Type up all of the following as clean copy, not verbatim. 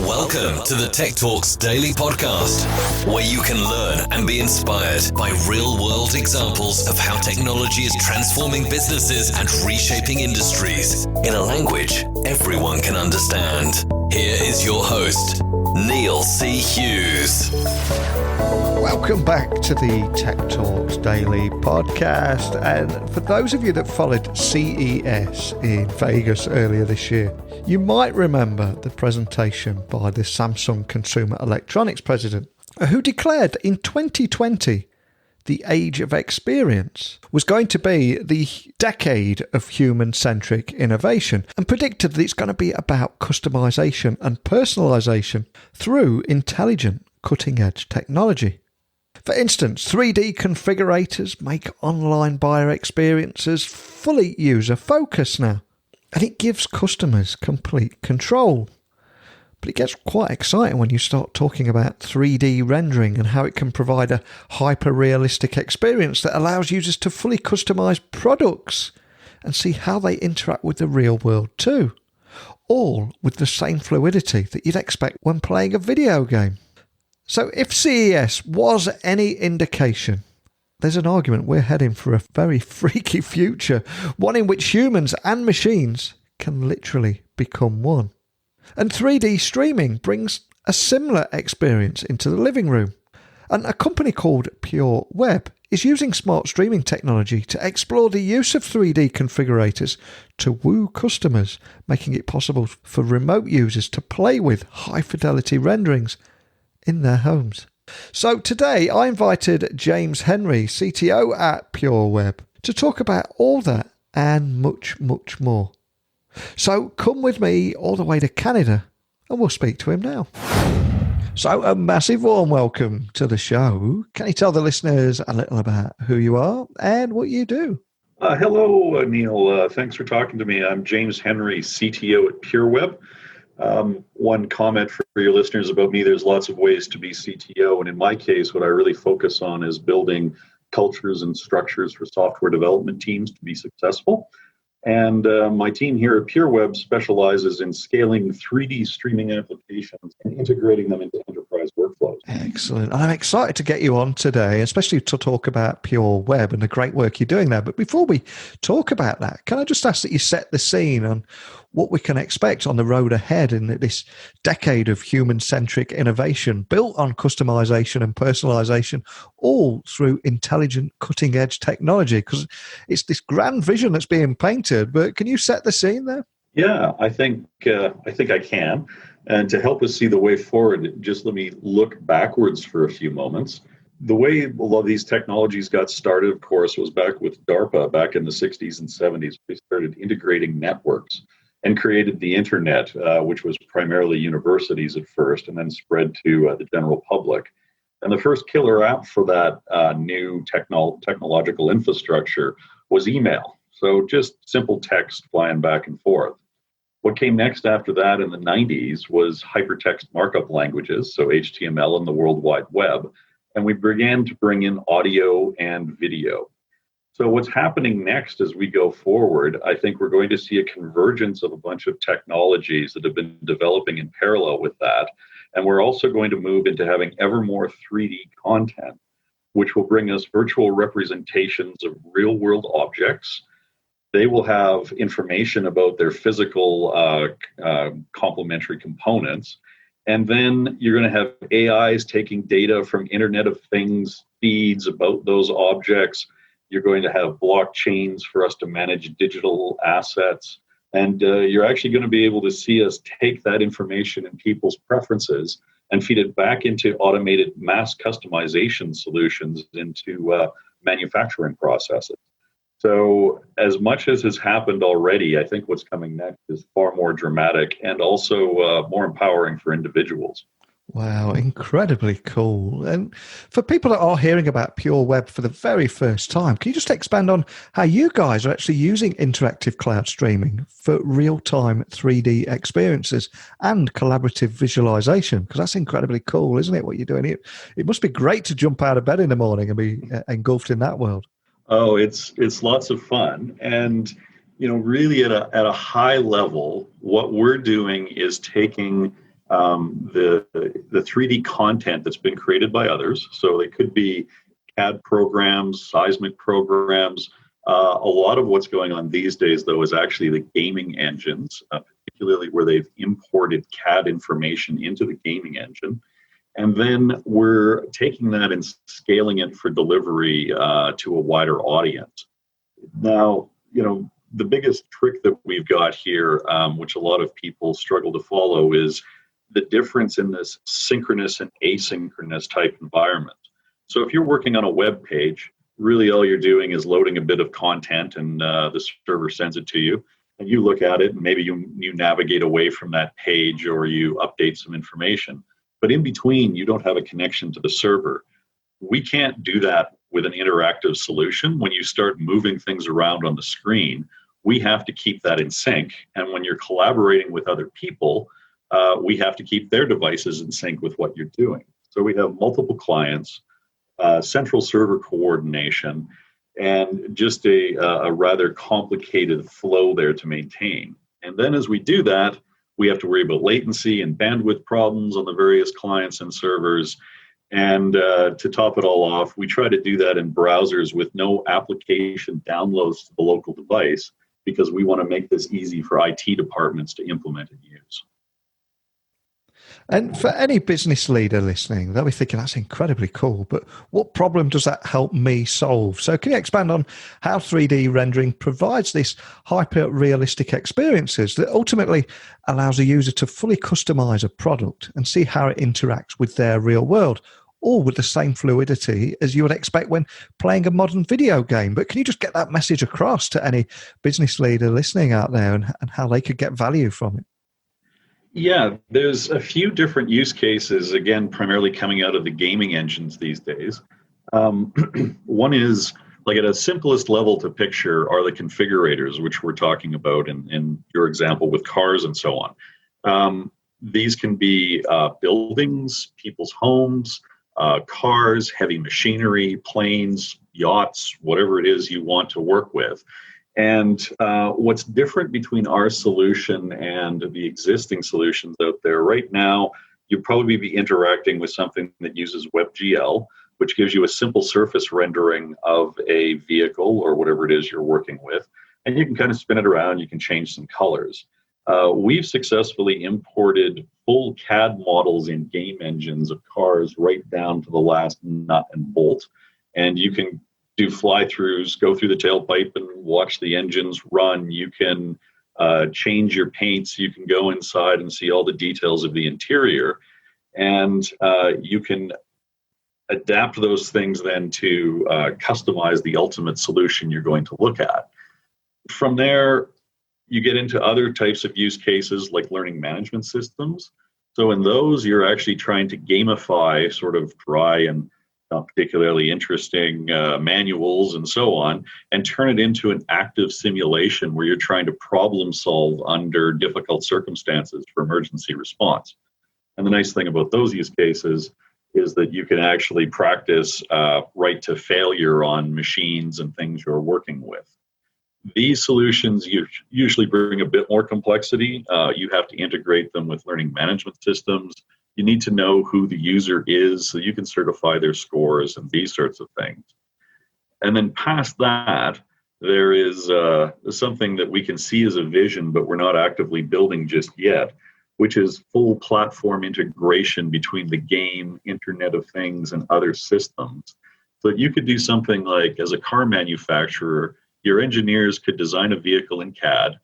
Welcome to the Tech Talks Daily Podcast, where you can learn and be inspired by real-world examples of how technology is transforming businesses and reshaping industries in a language everyone can understand. Here is your host, Neil C. Hughes. Welcome back to the Tech Talks Daily Podcast. And for those of you that followed CES in Vegas earlier this year, you might remember the presentation by the Samsung Consumer Electronics president, who declared that in 2020, the age of experience was going to be the decade of human-centric innovation, and predicted that it's going to be about customization and personalization through intelligent cutting-edge technology. For instance, 3D configurators make online buyer experiences fully user-focused now, and it gives customers complete control. But it gets quite exciting when you start talking about 3D rendering and how it can provide a hyper-realistic experience that allows users to fully customize products and see how they interact with the real world too, all with the same fluidity that you'd expect when playing a video game. So if CES was any indication, there's an argument we're heading for a very freaky future, one in which humans and machines can literally become one. And 3D streaming brings a similar experience into the living room. And a company called PureWeb is using smart streaming technology to explore the use of 3D configurators to woo customers, making it possible for remote users to play with high-fidelity renderings in their homes. So today I invited James Henry, CTO at PureWeb, to talk about all that and much, much more. So come with me all the way to Canada and we'll speak to him now. So a massive warm welcome to the show. Can you tell the listeners a little about who you are and what you do? Hello, Neil. Thanks for talking to me. I'm James Henry, CTO at PureWeb. One comment for your listeners about me, there's lots of ways to be CTO. And in my case, what I really focus on is building cultures and structures for software development teams to be successful. And my team here at PureWeb specializes in scaling 3D streaming applications and integrating them into enterprise workflows. Excellent. I'm excited to get you on today, especially to talk about PureWeb and the great work you're doing there. But before we talk about that, can I just ask that you set the scene on what we can expect on the road ahead in this decade of human-centric innovation built on customization and personalization, all through intelligent cutting-edge technology? Because it's this grand vision that's being painted, but can you set the scene there? Yeah, I think I can. And to help us see the way forward, just let me look backwards for a few moments. The way a lot of these technologies got started, of course, was back with DARPA back in the 60s and 70s. We started integrating networks and created the internet, which was primarily universities at first and then spread to the general public. And the first killer app for that new technological infrastructure was email. So just simple text flying back and forth. What came next after that in the 90s was hypertext markup languages, so HTML and the World Wide Web, and we began to bring in audio and video. So what's happening next as we go forward, I think we're going to see a convergence of a bunch of technologies that have been developing in parallel with that. And we're also going to move into having ever more 3D content, which will bring us virtual representations of real-world objects. They will have information about their physical complementary components. And then you're going to have AIs taking data from Internet of Things feeds about those objects. You're going to have blockchains for us to manage digital assets. And you're actually going to be able to see us take that information and people's preferences and feed it back into automated mass customization solutions into manufacturing processes. So as much as has happened already, I think what's coming next is far more dramatic and also more empowering for individuals. Wow, incredibly cool. And for people that are hearing about PureWeb for the very first time, can you just expand on how you guys are actually using interactive cloud streaming for real-time 3D experiences and collaborative visualization? Because that's incredibly cool, isn't it, what you're doing? It must be great to jump out of bed in the morning and be engulfed in that world. Oh, it's lots of fun. And really at a high level, what we're doing is taking the 3D content that's been created by others. So they could be CAD programs, seismic programs. A lot of what's going on these days, though, is actually the gaming engines, particularly where they've imported CAD information into the gaming engine. And then we're taking that and scaling it for delivery to a wider audience. Now, the biggest trick that we've got here, which a lot of people struggle to follow, is the difference in this synchronous and asynchronous type environment. So if you're working on a web page, really all you're doing is loading a bit of content and the server sends it to you. And you look at it and maybe you navigate away from that page or you update some information. But in between, you don't have a connection to the server. We can't do that with an interactive solution. When you start moving things around on the screen, we have to keep that in sync. And when you're collaborating with other people, we have to keep their devices in sync with what you're doing. So we have multiple clients, central server coordination, and just a rather complicated flow there to maintain. And then as we do that, we have to worry about latency and bandwidth problems on the various clients and servers. And to top it all off, we try to do that in browsers with no application downloads to the local device, because we want to make this easy for IT departments to implement and use. And for any business leader listening, they'll be thinking, that's incredibly cool, but what problem does that help me solve? So can you expand on how 3D rendering provides this hyper-realistic experiences that ultimately allows a user to fully customize a product and see how it interacts with their real world, all with the same fluidity as you would expect when playing a modern video game? But can you just get that message across to any business leader listening out there and how they could get value from it? Yeah, there's a few different use cases, again, primarily coming out of the gaming engines these days. One is, like at a simplest level to picture, are the configurators, which we're talking about in your example with cars and so on. These can be buildings, people's homes, cars, heavy machinery, planes, yachts, whatever it is you want to work with. And what's different between our solution and the existing solutions out there right now, you'd probably be interacting with something that uses WebGL, which gives you a simple surface rendering of a vehicle or whatever it is you're working with. And you can kind of spin it around, you can change some colors. We've successfully imported full CAD models in game engines of cars right down to the last nut and bolt. And you can do fly-throughs, go through the tailpipe and watch the engines run. You can change your paints. You can go inside and see all the details of the interior. And you can adapt those things then to customize the ultimate solution you're going to look at. From there, you get into other types of use cases like learning management systems. So in those, you're actually trying to gamify sort of dry and not particularly interesting manuals and so on, and turn it into an active simulation where you're trying to problem solve under difficult circumstances for emergency response. And the nice thing about those use cases is that you can actually practice right to failure on machines and things you're working with. These solutions usually bring a bit more complexity. You have to integrate them with learning management systems. You need to know who the user is so you can certify their scores and these sorts of things. And then past that, there is something that we can see as a vision, but we're not actively building just yet, which is full platform integration between the game, Internet of Things, and other systems. So you could do something like, as a car manufacturer, your engineers could design a vehicle in CAD.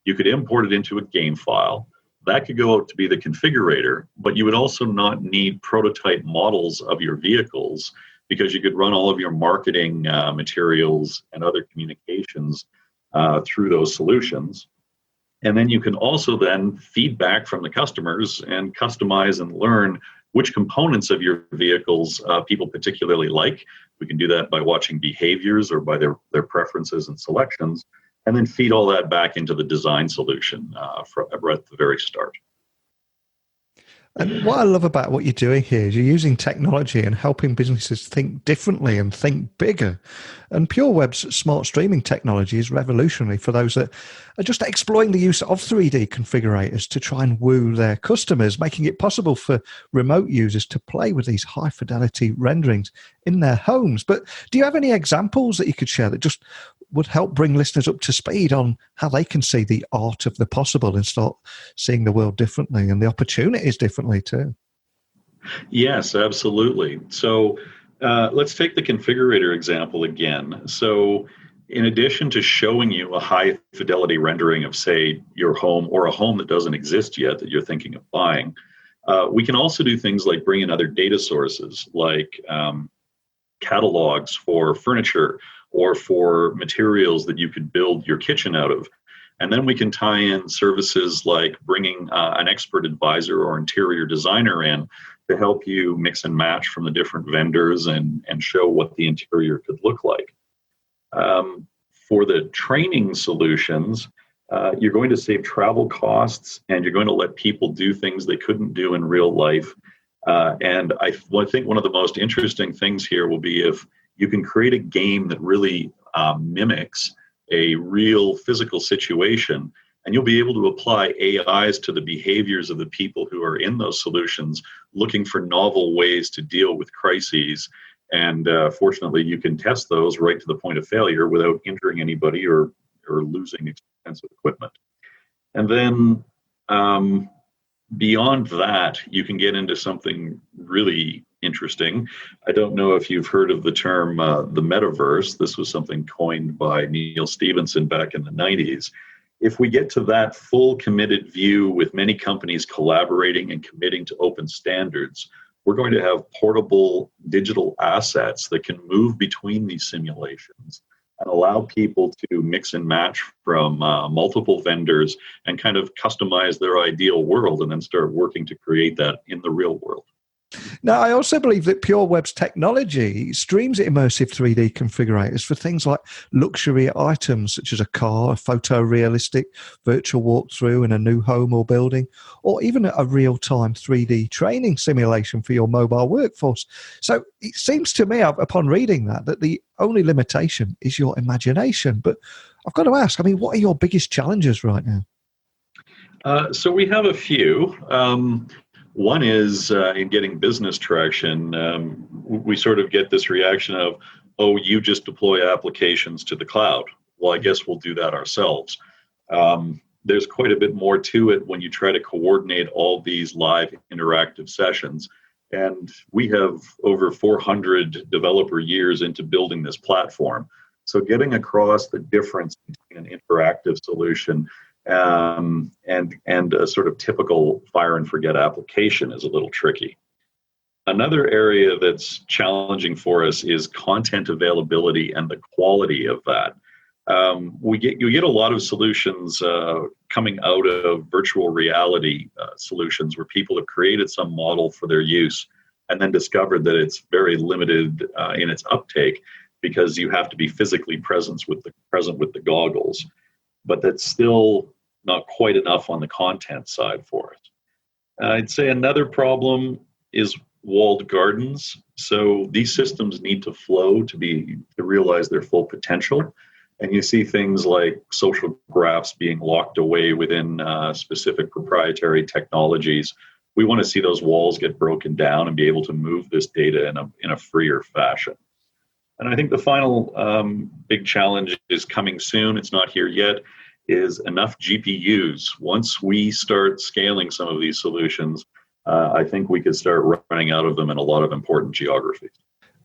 You could import it into a game file. That could go out to be the configurator, but you would also not need prototype models of your vehicles, because you could run all of your marketing materials and other communications through those solutions. And then you can also then feedback from the customers and customize and learn which components of your vehicles people particularly like. We can do that by watching behaviors or by their preferences and selections, and then feed all that back into the design solution at the very start. And what I love about what you're doing here is you're using technology and helping businesses think differently and think bigger. And PureWeb's smart streaming technology is revolutionary for those that are just exploring the use of 3D configurators to try and woo their customers, making it possible for remote users to play with these high fidelity renderings in their homes. But do you have any examples that you could share that just would help bring listeners up to speed on how they can see the art of the possible and start seeing the world differently and the opportunities differently too? Yes, absolutely. So let's take the configurator example again. So in addition to showing you a high fidelity rendering of, say, your home or a home that doesn't exist yet that you're thinking of buying, we can also do things like bring in other data sources like catalogs for furniture or for materials that you could build your kitchen out of. And then we can tie in services like bringing an expert advisor or interior designer in to help you mix and match from the different vendors and show what the interior could look like. For the training solutions, you're going to save travel costs and you're going to let people do things they couldn't do in real life. And I think one of the most interesting things here will be if you can create a game that really mimics a real physical situation, and you'll be able to apply AIs to the behaviors of the people who are in those solutions, looking for novel ways to deal with crises. And fortunately, you can test those right to the point of failure without injuring anybody or losing expensive equipment. And then beyond that, you can get into something really interesting. I don't know if you've heard of the term the metaverse. This was something coined by Neil Stephenson back in the 90s. If we get to that full committed view with many companies collaborating and committing to open standards, we're going to have portable digital assets that can move between these simulations and allow people to mix and match from multiple vendors and kind of customize their ideal world and then start working to create that in the real world. Now, I also believe that PureWeb's technology streams immersive 3D configurators for things like luxury items such as a car, a photorealistic virtual walkthrough in a new home or building, or even a real-time 3D training simulation for your mobile workforce. So it seems to me, upon reading that the only limitation is your imagination. But I've got to ask, what are your biggest challenges right now? So we have a few. One is in getting business traction. We sort of get this reaction of, oh, you just deploy applications to the cloud. Well, I guess we'll do that ourselves. There's quite a bit more to it when you try to coordinate all these live interactive sessions. And we have over 400 developer years into building this platform. So getting across the difference between an interactive solution and a sort of typical fire and forget application is a little tricky. Another area that's challenging for us is content availability and the quality of that. You get a lot of solutions coming out of virtual reality solutions where people have created some model for their use and then discovered that it's very limited in its uptake because you have to be physically present with the goggles. But that's still not quite enough on the content side for it. I'd say another problem is walled gardens. So these systems need to flow to realize their full potential. And you see things like social graphs being locked away within specific proprietary technologies. We want to see those walls get broken down and be able to move this data in a freer fashion. And I think the final big challenge is coming soon. It's not here yet. Is enough GPUs. Once we start scaling some of these solutions, I think we could start running out of them in a lot of important geographies.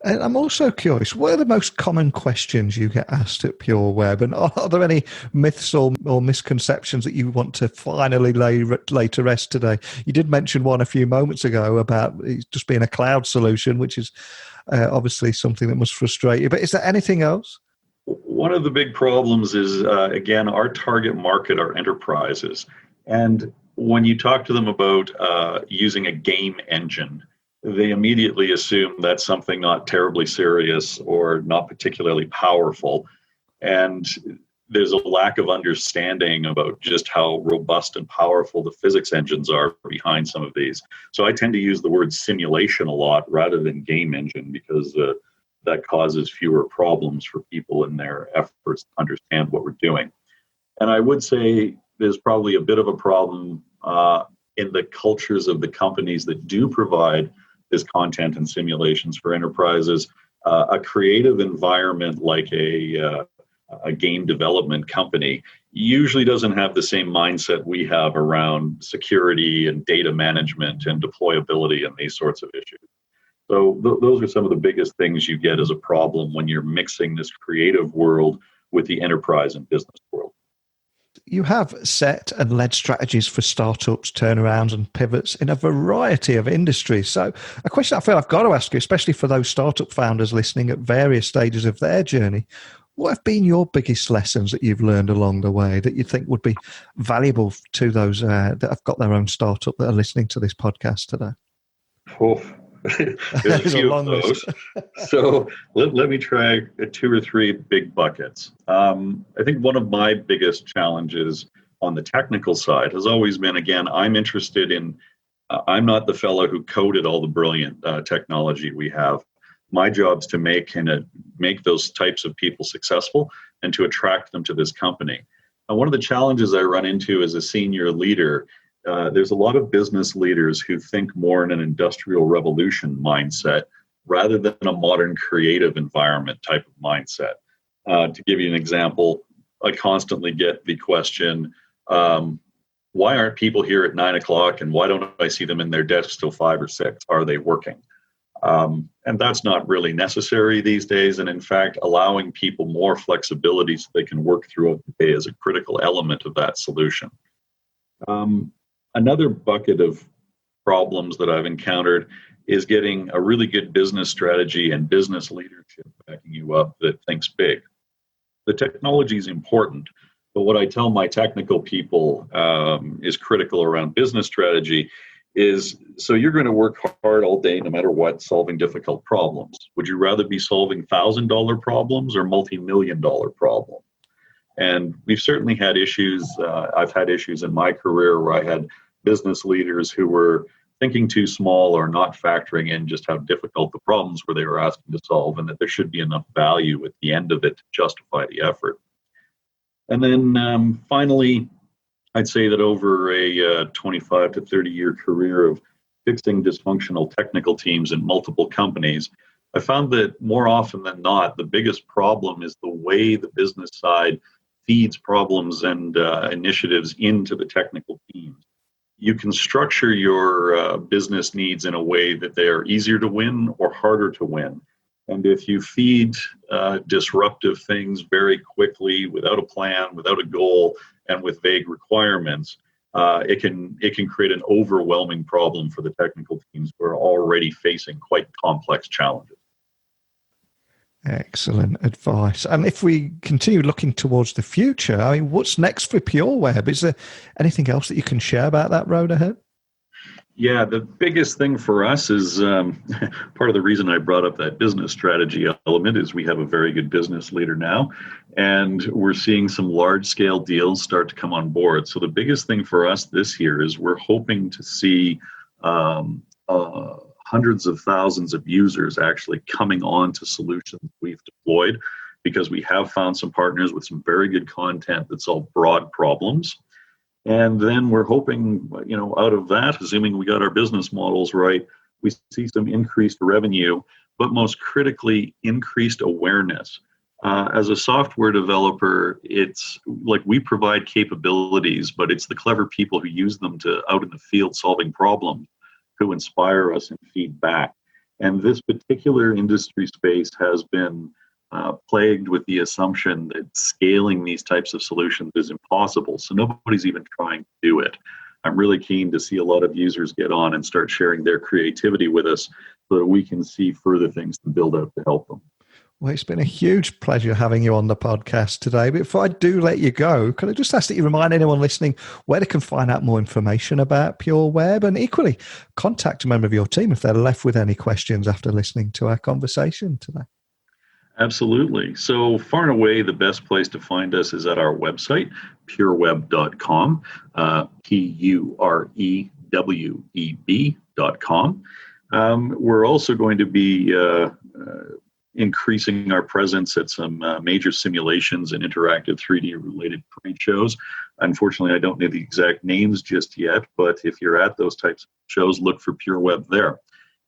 And I'm also curious, what are the most common questions you get asked at PureWeb? And are there any myths or misconceptions that you want to finally lay to rest today? You did mention one a few moments ago about it just being a cloud solution, which is obviously something that must frustrate you. But is there anything else? One of the big problems is, again, our target market are enterprises. And when you talk to them about using a game engine, they immediately assume that's something not terribly serious or not particularly powerful. And there's a lack of understanding about just how robust and powerful the physics engines are behind some of these. So I tend to use the word simulation a lot rather than game engine, because that causes fewer problems for people in their efforts to understand what we're doing. And I would say there's probably a bit of a problem in the cultures of the companies that do provide this content and simulations for enterprises. A creative environment like a game development company usually doesn't have the same mindset we have around security and data management and deployability and these sorts of issues. So those are some of the biggest things you get as a problem when you're mixing this creative world with the enterprise and business world. You have set and led strategies for startups, turnarounds and pivots in a variety of industries. So a question I feel I've got to ask you, especially for those startup founders listening at various stages of their journey, what have been your biggest lessons that you've learned along the way that you think would be valuable to those that have got their own startup that are listening to this podcast today? Oh, there's a few of those. So let me try 2 or 3 big buckets. I think one of my biggest challenges on the technical side has always been, again, I'm interested in, I'm not the fellow who coded all the brilliant technology we have. My job is to make those types of people successful and to attract them to this company. And one of the challenges I run into as a senior leader, there's a lot of business leaders who think more in an industrial revolution mindset rather than a modern creative environment type of mindset. To give you an example, I constantly get the question, why aren't people here at 9 o'clock and why don't I see them in their desks till 5 or 6? Are they working? And that's not really necessary these days. And in fact, allowing people more flexibility so they can work throughout the day is a critical element of that solution. Another bucket of problems that I've encountered is getting a really good business strategy and business leadership backing you up that thinks big. The technology is important, but what I tell my technical people is critical around business strategy is, so you're going to work hard all day no matter what, solving difficult problems. Would you rather be solving $1,000 problems or multi-million-dollar problems? And we've certainly had issues. I've had issues in my career where I had business leaders who were thinking too small or not factoring in just how difficult the problems were they were asking to solve, and that there should be enough value at the end of it to justify the effort. And then finally, I'd say that over a 25 to 30 year career of fixing dysfunctional technical teams in multiple companies, I found that more often than not, the biggest problem is the way the business side feeds problems and initiatives into the technical teams. You can structure your business needs in a way that they are easier to win or harder to win. And if you feed disruptive things very quickly, without a plan, without a goal, and with vague requirements, it can create an overwhelming problem for the technical teams who are already facing quite complex challenges. Excellent advice. And if we continue looking towards the future, I mean, what's next for PureWeb? Is there anything else that you can share about that road ahead? Yeah, the biggest thing for us is part of the reason I brought up that business strategy element is we have a very good business leader now, and we're seeing some large-scale deals start to come on board. So the biggest thing for us this year is we're hoping to see hundreds of thousands of users actually coming on to solutions we've deployed, because we have found some partners with some very good content that solve broad problems. And then we're hoping, out of that, assuming we got our business models right, we see some increased revenue, but most critically, increased awareness. As a software developer, it's like we provide capabilities, but it's the clever people who use them to out in the field solving problems who inspire us and feed back. And this particular industry space has been plagued with the assumption that scaling these types of solutions is impossible. So nobody's even trying to do it. I'm really keen to see a lot of users get on and start sharing their creativity with us so that we can see further things to build out to help them. Well, it's been a huge pleasure having you on the podcast today. But before I do let you go, can I just ask that you remind anyone listening where they can find out more information about PureWeb, and equally contact a member of your team if they're left with any questions after listening to our conversation today? Absolutely. So far and away, the best place to find us is at our website, pureweb.com, PUREWEB.com. We're also going to be increasing our presence at some major simulations and interactive 3D related trade shows. Unfortunately, I don't know the exact names just yet, but if you're at those types of shows, look for PureWeb there.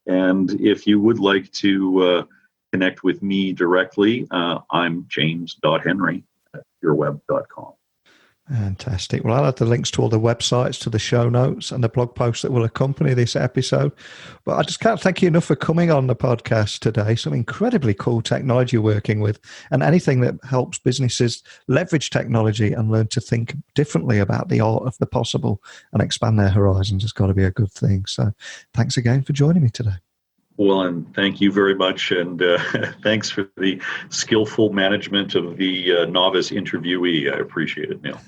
And if you would like to connect with me directly, I'm james.henry@pureweb.com. Fantastic. Well, I'll add the links to all the websites, to the show notes and the blog posts that will accompany this episode. But I just can't thank you enough for coming on the podcast today. Some incredibly cool technology you're working with, and anything that helps businesses leverage technology and learn to think differently about the art of the possible and expand their horizons has got to be a good thing. So thanks again for joining me today. Well, and thank you very much. And thanks for the skillful management of the novice interviewee. I appreciate it, Neil.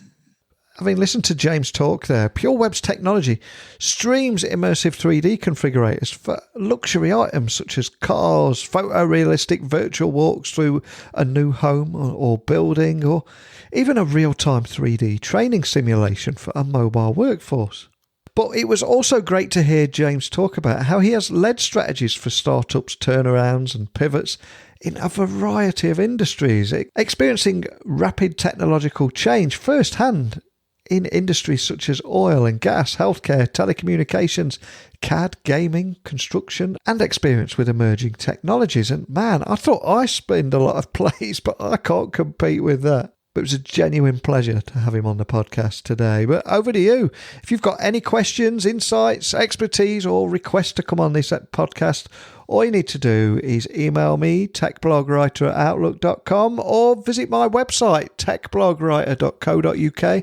Having listened to James talk there, PureWeb's technology streams immersive 3D configurators for luxury items such as cars, photorealistic virtual walks through a new home or building, or even a real-time 3D training simulation for a mobile workforce. But it was also great to hear James talk about how he has led strategies for startups, turnarounds and pivots in a variety of industries, experiencing rapid technological change firsthand in industries such as oil and gas, healthcare, telecommunications, CAD, gaming, construction, and experience with emerging technologies. And man, I thought I spinned a lot of plays, but I can't compete with that. But it was a genuine pleasure to have him on the podcast today. But over to you. If you've got any questions, insights, expertise, or requests to come on this podcast, all you need to do is email me, techblogwriter@outlook.com, or visit my website, techblogwriter.co.uk,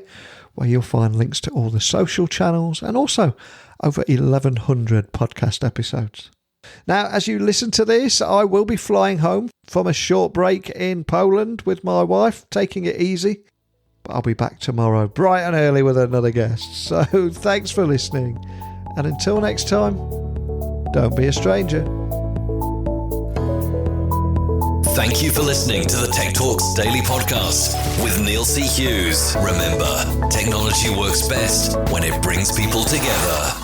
where you'll find links to all the social channels and also over 1,100 podcast episodes. Now, as you listen to this, I will be flying home from a short break in Poland with my wife, taking it easy. But I'll be back tomorrow, bright and early, with another guest. So thanks for listening. And until next time, don't be a stranger. Thank you for listening to the Tech Talks Daily Podcast with Neil C. Hughes. Remember, technology works best when it brings people together.